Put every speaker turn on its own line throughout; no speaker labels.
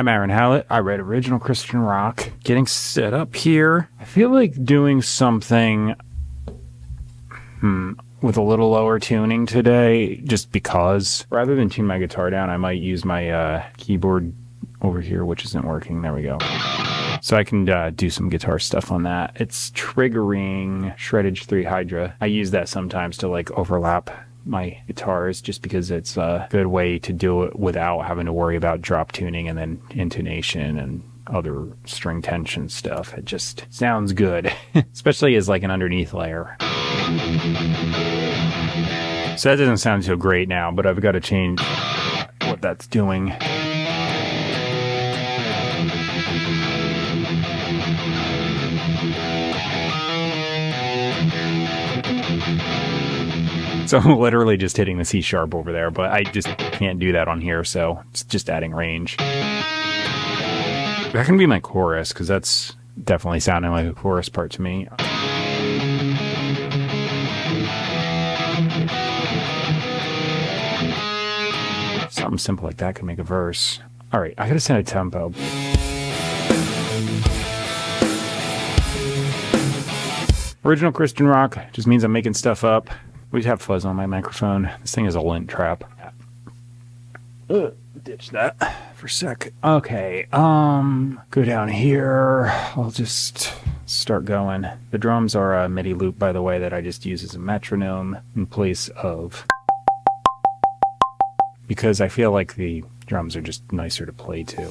I'm Aaron Hallett. I write original Christian rock. Getting set up here. I feel like doing something with a little lower tuning today, just because rather than tune my guitar down, I might use my keyboard over here, which isn't working. There we go. So I can do some guitar stuff on that. It's triggering Shreddage 3 Hydra. I use that sometimes to like overlap my guitars, just because it's a good way to do it without having to worry about drop tuning and then intonation and other string tension stuff. It just sounds good, especially as like an underneath layer. So that doesn't sound so great now, but I've got to change what that's doing. So I'm literally just hitting the C sharp over there, but I just can't do that on here, so it's just adding range. That can be my chorus, because that's definitely sounding like a chorus part to me. Something simple like that could make a verse. All right, I gotta set a tempo. Original Christian rock just means I'm making stuff up. We have fuzz on my microphone. This thing is a lint trap. Ditch that for a sec. Okay, go down here. I'll just start going. The drums are a MIDI loop, by the way, that I just use as a metronome in place of, because I feel like the drums are just nicer to play to.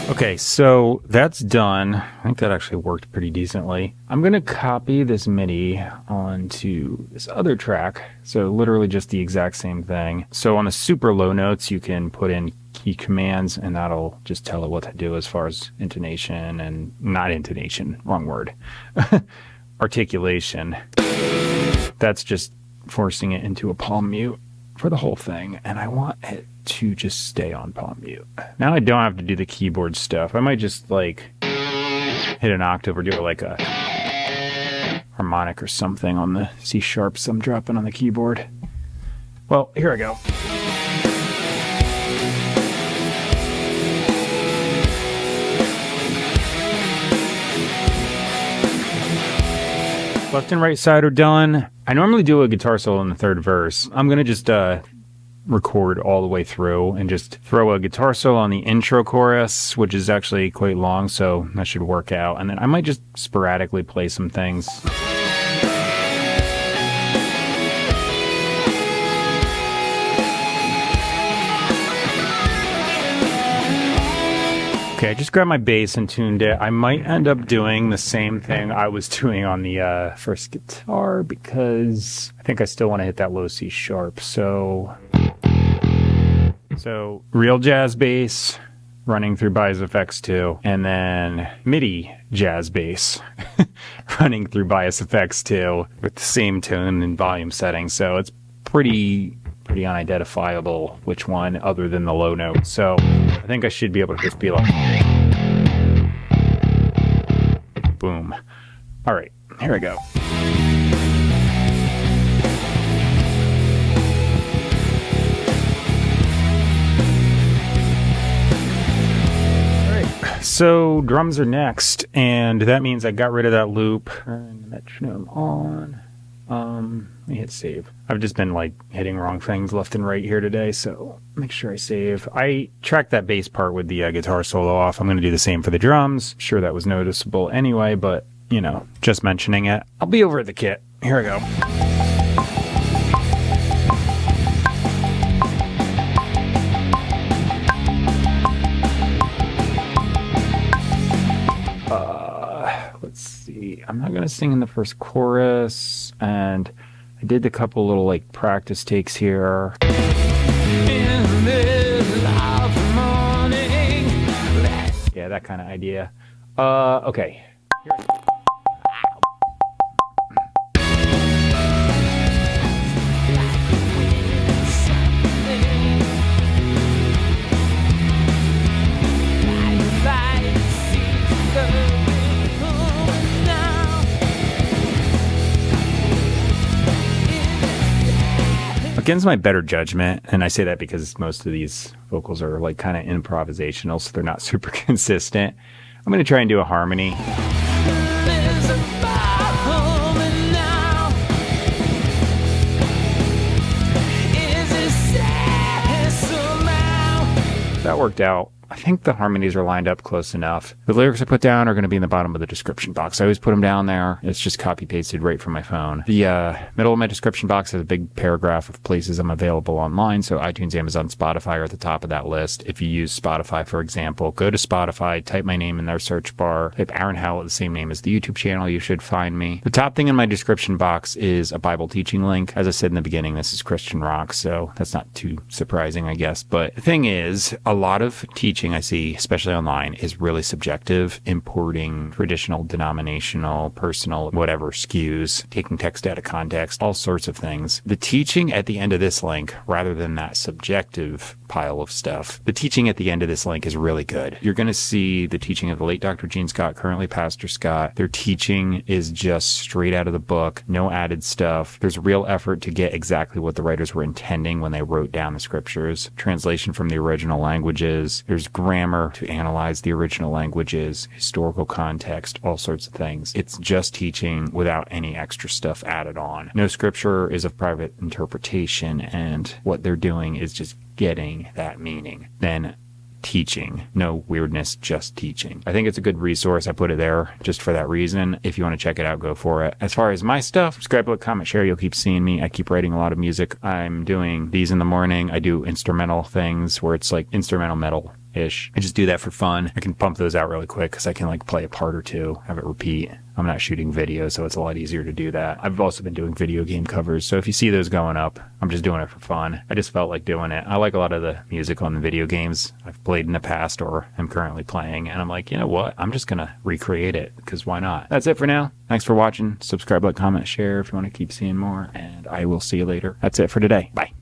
Okay, so that's done. I think that actually worked pretty decently. I'm going to copy this MIDI onto this other track. So literally just the exact same thing. So on the super low notes, you can put in key commands and that'll just tell it what to do as far as intonation and not intonation, wrong word. Articulation. That's just forcing it into a palm mute for the whole thing, and I want it to just stay on palm mute. Now I don't have to do the keyboard stuff. I might just like hit an octave or do like a harmonic or something on the C sharps I'm dropping on the keyboard. Well, here I go. Left and right side are done. I normally do a guitar solo in the third verse. I'm going to just record all the way through and just throw a guitar solo on the intro chorus, which is actually quite long, so that should work out. And then I might just sporadically play some things. Okay, I just grabbed my bass and tuned it. I might end up doing the same thing I was doing on the first guitar, because I think I still want to hit that low C sharp. So real jazz bass running through Bias Effects 2, and then MIDI jazz bass running through Bias Effects 2 with the same tone and volume setting. So it's pretty unidentifiable which one other than the low note. So I think I should be able to just be like boom. All right, here I go. All right, so drums are next, and that means I got rid of that loop. Turn the metronome on. Let me hit save. I've just been like hitting wrong things left and right here today, so make sure I save. I tracked that bass part with the guitar solo off. I'm going to do the same for the drums. Sure, that was noticeable anyway, but you know, just mentioning it. I'll be over at the kit. Here I go. Let's see. I'm not going to sing in the first chorus, and I did a couple little like practice takes here. In the middle of the morning. Yeah, that kind of idea. Okay. Here I go. Against my better judgment, and I say that because most of these vocals are like kind of improvisational, so they're not super consistent. I'm going to try and do a harmony. That worked out. I think the harmonies are lined up close enough. The lyrics I put down are going to be in the bottom of the description box. I always put them down there. It's just copy pasted right from my phone. The middle of my description box has a big paragraph of places I'm available online. So iTunes, Amazon, Spotify are at the top of that list. If you use Spotify, for example, go to Spotify, type my name in their search bar, type Aaron Hallett, the same name as the YouTube channel. You should find me. The top thing in my description box is a Bible teaching link. As I said in the beginning, this is Christian rock, so that's not too surprising, I guess. But the thing is, a lot of teaching I see, especially online, is really subjective, importing traditional, denominational, personal, whatever skews, taking text out of context, all sorts of things. The teaching at the end of this link, rather than that subjective pile of stuff, the teaching at the end of this link is really good. You're going to see the teaching of the late Dr. Gene Scott, currently Pastor Scott. Their teaching is just straight out of the book, no added stuff. There's a real effort to get exactly what the writers were intending when they wrote down the scriptures. Translation from the original languages. There's grammar to analyze the original languages, historical context, all sorts of things. It's just teaching without any extra stuff added on. No scripture is of private interpretation, and what they're doing is just getting that meaning. Then teaching. No weirdness, just teaching. I think it's a good resource. I put it there just for that reason. If you want to check it out, go for it. As far as my stuff, subscribe, like, comment, share. You'll keep seeing me. I keep writing a lot of music. I'm doing these in the morning. I do instrumental things where it's like instrumental metal-ish. I just do that for fun. I can pump those out really quick because I can like play a part or two, have it repeat. I'm not shooting video, so it's a lot easier to do that. I've also been doing video game covers, so if you see those going up, I'm just doing it for fun. I just felt like doing it. I like a lot of the music on the video games I've played in the past or am currently playing, and I'm like, you know what? I'm just gonna recreate it, because why not? That's it for now. Thanks for watching. Subscribe, like, comment, share if you want to keep seeing more, and I will see you later. That's it for today. Bye.